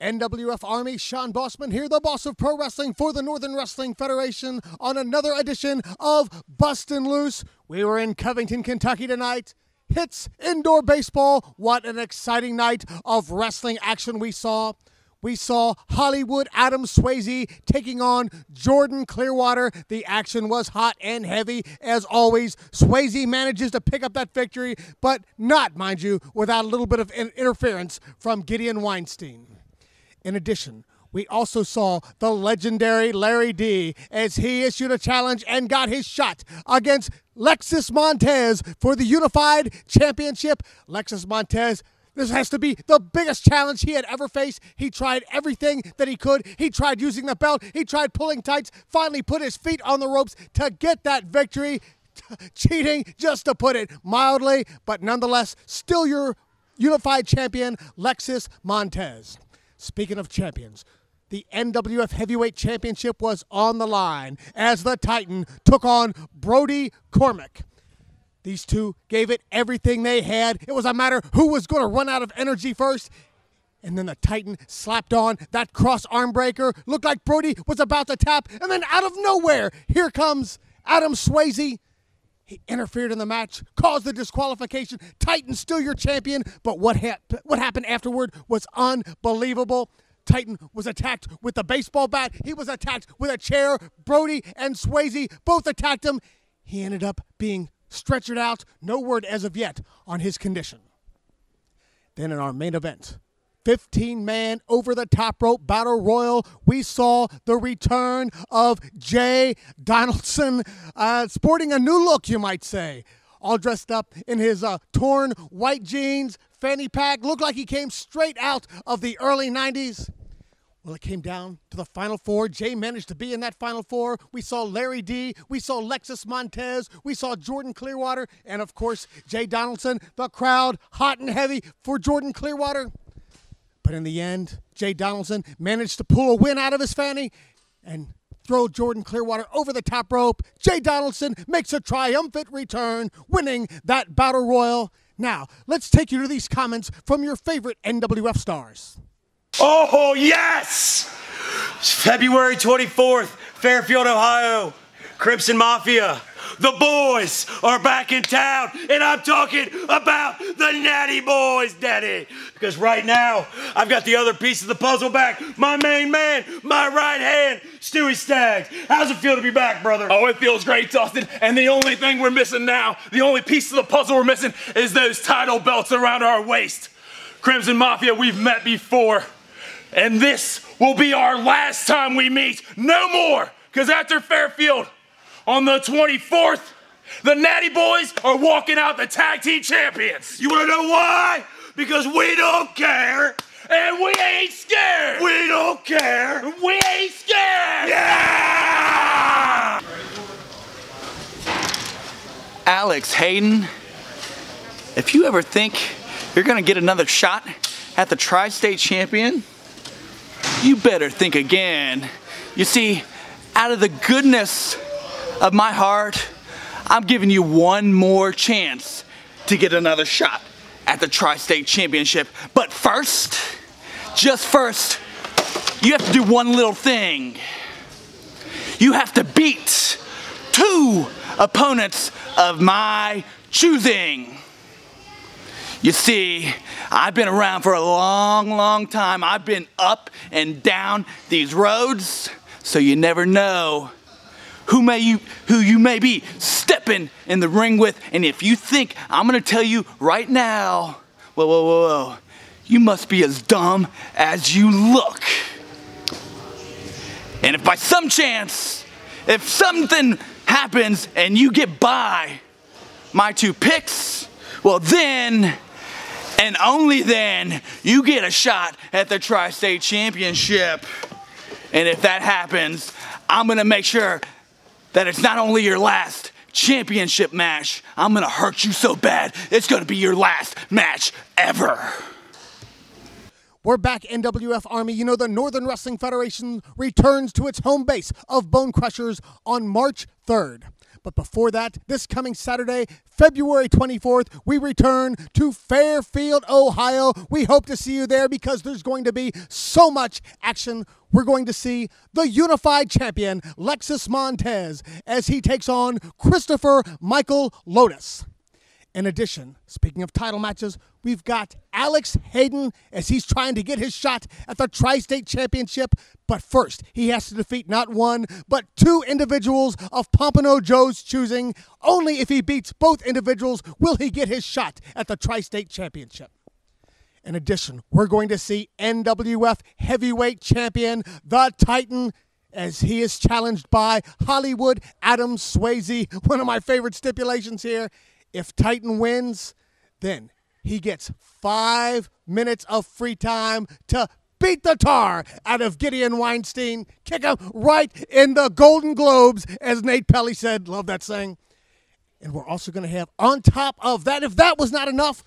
NWF Army, Sean Bossman here, the boss of pro wrestling for the Northern Wrestling Federation, on another edition of Bustin Loose. We were in Covington, Kentucky tonight. Hits indoor baseball. What an exciting night of wrestling action we saw. We saw Hollywood Adam Swayze taking on Jordan Clearwater. The action was hot and heavy. As always, Swayze manages to pick up that victory, but not, mind you, without a little bit of interference from Gideon Weinstein. In addition, we also saw the legendary Larry D as he issued a challenge and got his shot against Lexus Montez for the Unified Championship. Lexus Montez, this has to be the biggest challenge he had ever faced. He tried everything that he could. He tried using the belt. He tried pulling tights, finally put his feet on the ropes to get that victory. Cheating, just to put it mildly, but nonetheless, still your Unified Champion, Lexus Montez. Speaking of champions, the NWF Heavyweight Championship was on the line as the Titan took on Brody Cormack. These two gave it everything they had. It was a matter who was going to run out of energy first. And then the Titan slapped on that cross arm breaker. Looked like Brody was about to tap. And then out of nowhere, here comes Adam Swayze. He interfered in the match, caused the disqualification. Titan still your champion. But what happened afterward was unbelievable. Titan was attacked with a baseball bat. He was attacked with a chair. Brody and Swayze both attacked him. He ended up being stretchered out. No word as of yet on his condition. Then in our main event, 15-man over-the-top rope battle royal, we saw the return of Jay Donaldson, sporting a new look, you might say. All dressed up in his torn white jeans, fanny pack, looked like he came straight out of the early 90s. Well, it came down to the Final Four. Jay managed to be in that Final Four. We saw Larry D. We saw Lexus Montez. We saw Jordan Clearwater. And, of course, Jay Donaldson. The crowd hot and heavy for Jordan Clearwater. But in the end, Jay Donaldson managed to pull a win out of his fanny and throw Jordan Clearwater over the top rope. Jay Donaldson makes a triumphant return, winning that battle royal. Now, let's take you to these comments from your favorite NWF stars. Oh, yes! February 24th, Fairfield, Ohio. Crimson Mafia. The boys are back in town, and I'm talking about the Natty Boys, Daddy. Because right now, I've got the other piece of the puzzle back. My main man, my right hand, Stewie Staggs. How's it feel to be back, brother? Oh, it feels great, Dustin. And the only thing we're missing now, the only piece of the puzzle we're missing is those title belts around our waist. Crimson Mafia, we've met before. And this will be our last time we meet. No more. Because after Fairfield, on the 24th, the Natty Boys are walking out the tag team champions. You want to know why? Because we don't care. And we ain't scared. We don't care. We ain't scared. Yeah! Alex Hayden, if you ever think you're going to get another shot at the Tri-State champion, you better think again. You see, out of the goodness of my heart, I'm giving you one more chance to get another shot at the Tri-State Championship. But first, just first, you have to do one little thing. You have to beat 2 opponents of my choosing. You see, I've been around for a long, long time. I've been up and down these roads, so you never know who you may be stepping in the ring with. And if you think I'm gonna tell you right now, whoa, you must be as dumb as you look. And if by some chance, if something happens and you get by my 2 picks, well then, and only then, you get a shot at the Tri-State Championship. And if that happens, I'm gonna make sure that it's not only your last championship match, I'm gonna hurt you so bad, it's gonna be your last match ever. We're back, NWF Army. You know, the Northern Wrestling Federation returns to its home base of Bone Crushers on March 3rd. But before that, this coming Saturday, February 24th, we return to Fairfield, Ohio. We hope to see you there because there's going to be so much action. We're going to see the unified champion, Lexus Montez, as he takes on Christopher Michael Lotus. In addition, speaking of title matches, we've got Alex Hayden as he's trying to get his shot at the Tri-State Championship. But first, he has to defeat not one, but two individuals of Pompano Joe's choosing. Only if he beats both individuals will he get his shot at the Tri-State Championship. In addition, we're going to see NWF Heavyweight Champion, the Titan, as he is challenged by Hollywood Adam Swayze. One of my favorite stipulations here. If Titan wins, then he gets 5 minutes of free time to beat the tar out of Gideon Weinstein, kick him right in the Golden Globes, as Nate Pelly said. Love that saying. And we're also going to have, on top of that, if that was not enough,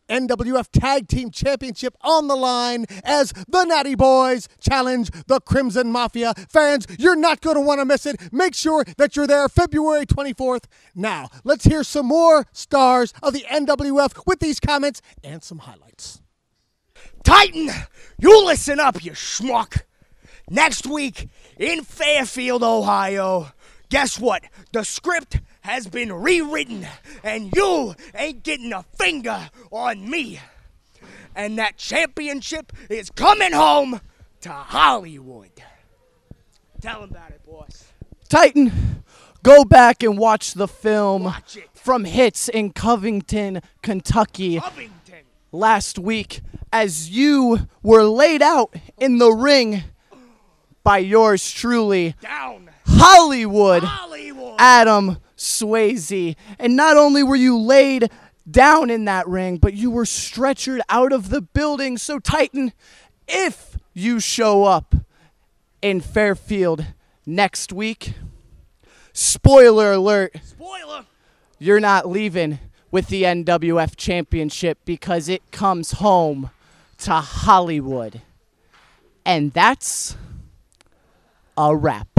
NWF Tag Team Championship on the line as the Natty Boys challenge the Crimson Mafia. Fans, you're not going to want to miss it. Make sure that you're there February 24th. Now, let's hear some more stars of the NWF with these comments and some highlights. Titan, you listen up, you schmuck. Next week in Fairfield, Ohio, guess what? The script has been rewritten, and you ain't getting a finger on me. And that championship is coming home to Hollywood. Tell him about it, boss. Titan, go back and watch the film Watch it. from Hits in Covington, Kentucky Covington. last week as you were laid out in the ring by yours truly, Down. Hollywood Adam Swayze. And not only were you laid down in that ring, but you were stretchered out of the building. So Titan, if you show up in Fairfield next week, spoiler alert, Spoiler. you're not leaving with the NWF Championship because it comes home to Hollywood. And that's a wrap.